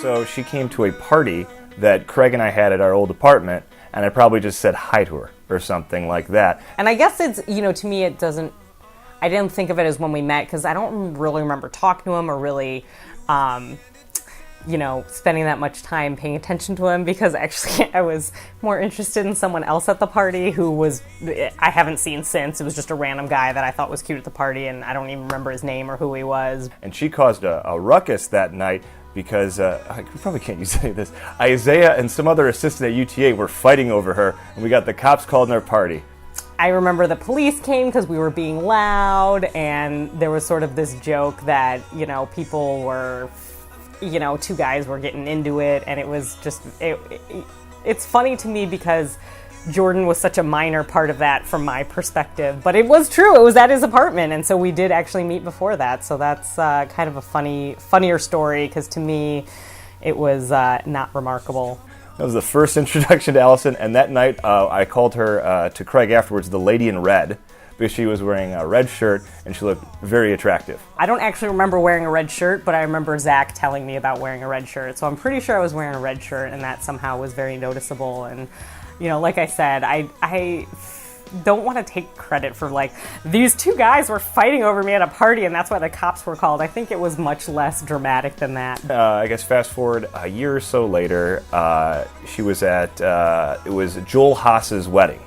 So she came to a party that Craig and I had at our old apartment, and I probably just said hi to her or something like that. And I guess it's, to me it doesn't, I didn't think of it as when we met because I don't really remember talking to him or really, spending that much time paying attention to him, because actually I was more interested in someone else at the party who I haven't seen since. It was just a random guy that I thought was cute at the party, and I don't even remember his name or who he was. And she caused a ruckus that night because, I probably can't use any of this, Isaiah and some other assistant at UTA were fighting over her, and we got the cops called in our party. I remember the police came because we were being loud, and there was sort of this joke that, people were, two guys were getting into it, and it was just, it's funny to me because Jordan was such a minor part of that from my perspective, but it was true. It was at his apartment, and so we did actually meet before that, so that's kind of a funnier story, because to me, it was not remarkable. That was the first introduction to Allison, and that night I called her to Craig afterwards the lady in red, because she was wearing a red shirt and she looked very attractive. I don't actually remember wearing a red shirt, but I remember Zach telling me about wearing a red shirt, so I'm pretty sure I was wearing a red shirt, and that somehow was very noticeable. And, like I said, I don't want to take credit for, these two guys were fighting over me at a party and that's why the cops were called. I think it was much less dramatic than that. I guess fast forward a year or so later, she was at, it was Joel Haas's wedding.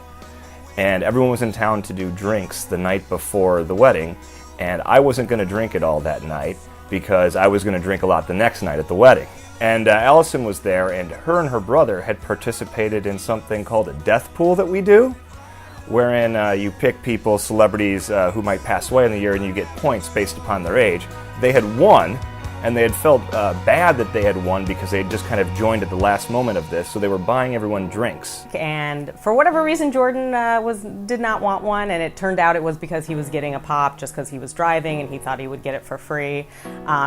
And everyone was in town to do drinks the night before the wedding, and I wasn't going to drink it all that night because I was going to drink a lot the next night at the wedding. And Allison was there, and her brother had participated in something called a death pool that we do, wherein you pick people, celebrities who might pass away in the year, and you get points based upon their age. They had won, and they had felt bad that they had won because they had just kind of joined at the last moment of this, so they were buying everyone drinks. And for whatever reason, Jordan did not want one, and it turned out it was because he was getting a pop just because he was driving and he thought he would get it for free.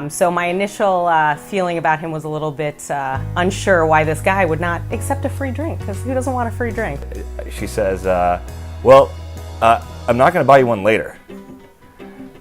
So my initial feeling about him was a little bit unsure why this guy would not accept a free drink, because who doesn't want a free drink? She says, I'm not going to buy you one later.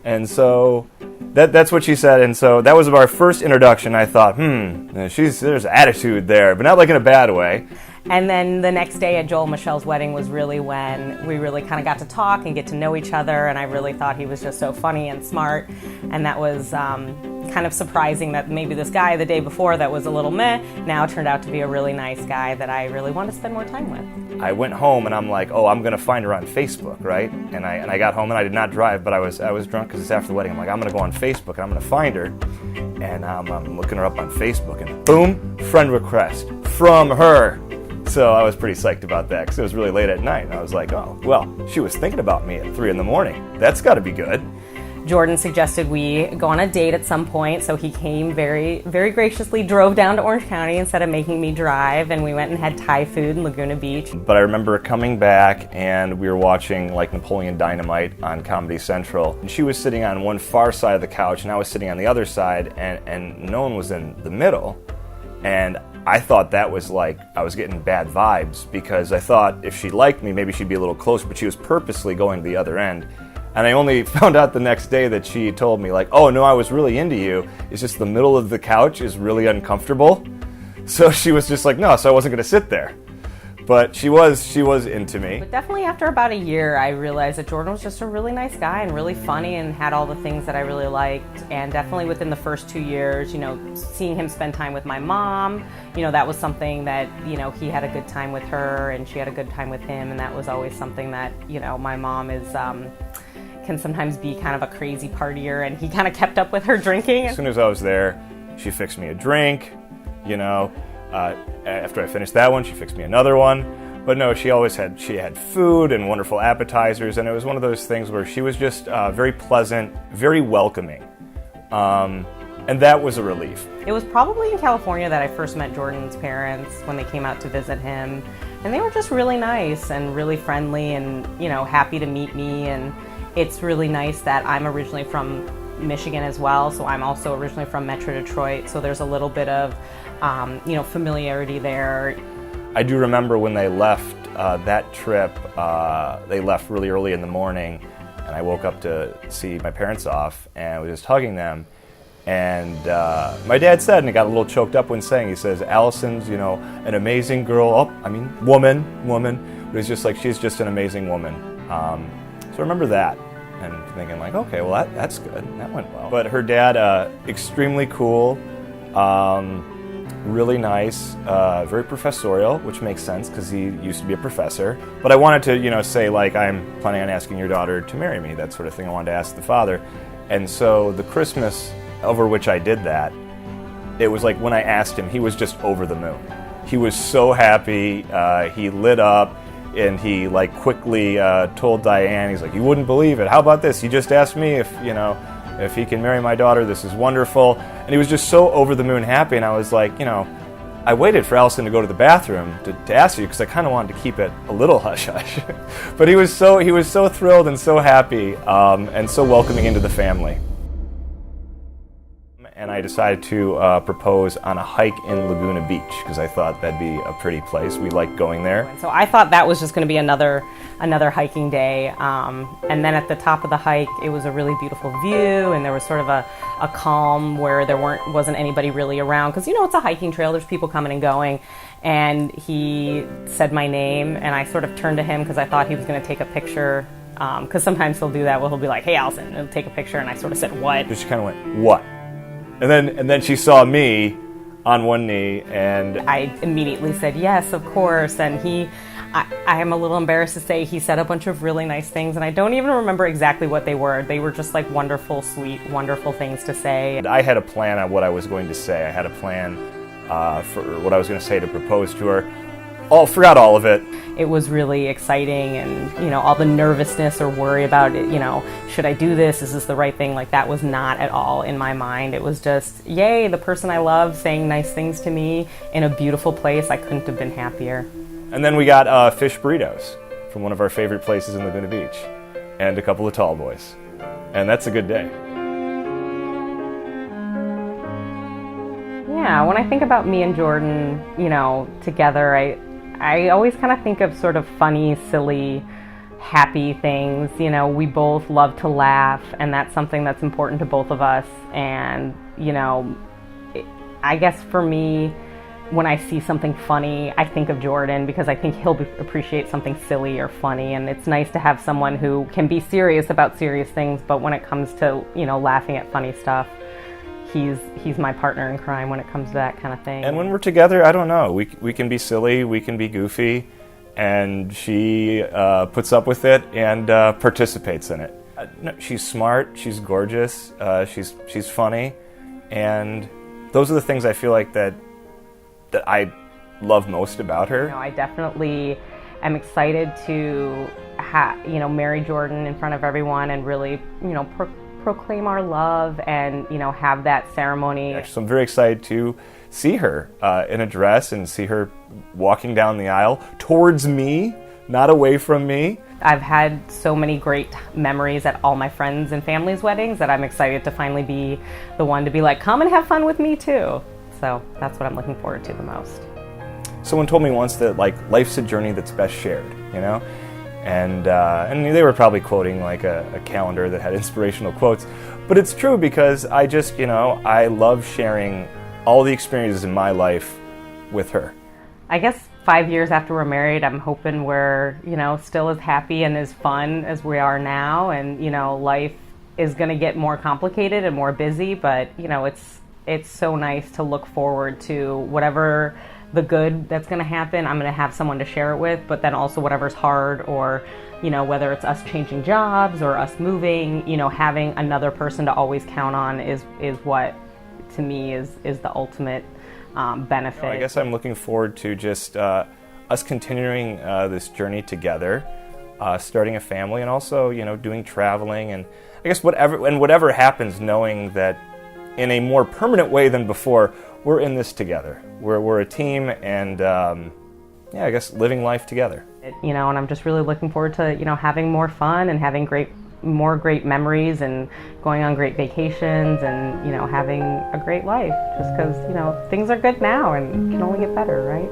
And so that's what she said, and so that was our first introduction. I thought, there's attitude there, but not like in a bad way. And then the next day at Joel and Michelle's wedding was really when we really kind of got to talk and get to know each other, and I really thought he was just so funny and smart, and that was kind of surprising that maybe this guy the day before that was a little meh now turned out to be a really nice guy that I really want to spend more time with. I went home and I'm like, I'm going to find her on Facebook, right? And I got home and I did not drive, but I was drunk because it's after the wedding. I'm like, I'm going to go on Facebook and I'm going to find her. And I'm looking her up on Facebook, and boom, friend request from her. So I was pretty psyched about that because it was really late at night. And I was like, she was thinking about me at 3 a.m. That's got to be good. Jordan suggested we go on a date at some point, so he came very, very graciously, drove down to Orange County instead of making me drive, and we went and had Thai food in Laguna Beach. But I remember coming back, and we were watching Napoleon Dynamite on Comedy Central. And she was sitting on one far side of the couch, and I was sitting on the other side, and no one was in the middle. And I thought that was I was getting bad vibes, because I thought if she liked me, maybe she'd be a little closer, but she was purposely going to the other end. And I only found out the next day that she told me, no, I was really into you. It's just the middle of the couch is really uncomfortable. So she was just no, so I wasn't going to sit there. But she was into me. But definitely after about a year, I realized that Jordan was just a really nice guy and really funny and had all the things that I really liked. And definitely within the first 2 years, seeing him spend time with my mom, that was something that, he had a good time with her and she had a good time with him. And that was always something that, my mom is... can sometimes be kind of a crazy partier, and he kind of kept up with her drinking. As soon as I was there, she fixed me a drink, after I finished that one, she fixed me another one. But no, she had food and wonderful appetizers, and it was one of those things where she was just very pleasant, very welcoming. And that was a relief. It was probably in California that I first met Jordan's parents when they came out to visit him. And they were just really nice and really friendly and, happy to meet me. And it's really nice that I'm originally from Michigan as well, so I'm also originally from Metro Detroit, so there's a little bit of, familiarity there. I do remember when they left that trip, they left really early in the morning, and I woke up to see my parents off, and I was just hugging them, And my dad said, and he got a little choked up when saying, he says, Allison's, an amazing girl. Woman. But he's just like, she's just an amazing woman. So I remember that and thinking like, okay, well, that's good. That went well. But her dad, extremely cool, really nice, very professorial, which makes sense because he used to be a professor. But I wanted to, say like, I'm planning on asking your daughter to marry me, that sort of thing. I wanted to ask the father. And so the Christmas over which I did that, it was like when I asked him, he was just over the moon. He was so happy, he lit up, and he like quickly told Diane, he's like, you wouldn't believe it, how about this? He just asked me if he can marry my daughter, this is wonderful. And he was just so over the moon happy, and I was like, I waited for Allison to go to the bathroom to ask you because I kind of wanted to keep it a little hush-hush. But he was so thrilled and so happy and so welcoming into the family. And I decided to propose on a hike in Laguna Beach because I thought that'd be a pretty place. We liked going there. So I thought that was just going to be another hiking day. And then at the top of the hike, it was a really beautiful view, and there was sort of a calm where there wasn't anybody really around because it's a hiking trail. There's people coming and going. And he said my name, and I sort of turned to him because I thought he was going to take a picture. Because sometimes he'll do that. He'll be like, "Hey, Allison," and he'll take a picture, and I sort of said, "What?" She kind of went, "What?" And then she saw me on one knee, and I immediately said yes, of course. And I am a little embarrassed to say he said a bunch of really nice things, and I don't even remember exactly what they were. They were just like wonderful, sweet, wonderful things to say. I had a plan on what I was going to say. I had a plan for what I was going to say to propose to her. Forgot all of it. It was really exciting, and all the nervousness or worry about it, should I do this? Is this the right thing? Like, that was not at all in my mind. It was just, yay, the person I love saying nice things to me in a beautiful place. I couldn't have been happier. And then we got fish burritos from one of our favorite places in Laguna Beach, and a couple of tall boys. And that's a good day. Yeah, when I think about me and Jordan, together, I always kind of think of sort of funny, silly, happy things. We both love to laugh, and that's something that's important to both of us. And, I guess for me, when I see something funny, I think of Jordan because I think he'll appreciate something silly or funny. And it's nice to have someone who can be serious about serious things, but when it comes to, laughing at funny stuff, he's my partner in crime when it comes to that kind of thing. And when we're together, I don't know. We can be silly, we can be goofy, and she puts up with it and participates in it. No, she's smart, she's gorgeous, she's funny, and those are the things I feel like that I love most about her. I definitely am excited to marry Jordan in front of everyone and really proclaim our love and have that ceremony. So I'm very excited to see her in a dress and see her walking down the aisle towards me, not away from me. I've had so many great memories at all my friends and family's weddings that I'm excited to finally be the one to be like, come and have fun with me too. So that's what I'm looking forward to the most. Someone told me once that life's a journey that's best shared, And they were probably quoting like a calendar that had inspirational quotes. But it's true because I just, I love sharing all the experiences in my life with her. I guess 5 years after we're married, I'm hoping we're, still as happy and as fun as we are now. And, life is going to get more complicated and more busy. But, it's so nice to look forward to whatever the good that's going to happen. I'm going to have someone to share it with, but then also whatever's hard or, whether it's us changing jobs or us moving, having another person to always count on is what, to me, is the ultimate benefit. I guess I'm looking forward to just us continuing this journey together, starting a family, and also, doing traveling, and I guess whatever happens, knowing that in a more permanent way than before, we're in this together. We're a team, and I guess living life together. And I'm just really looking forward to having more fun and having more great memories and going on great vacations and having a great life. Just because things are good now and can only get better, right?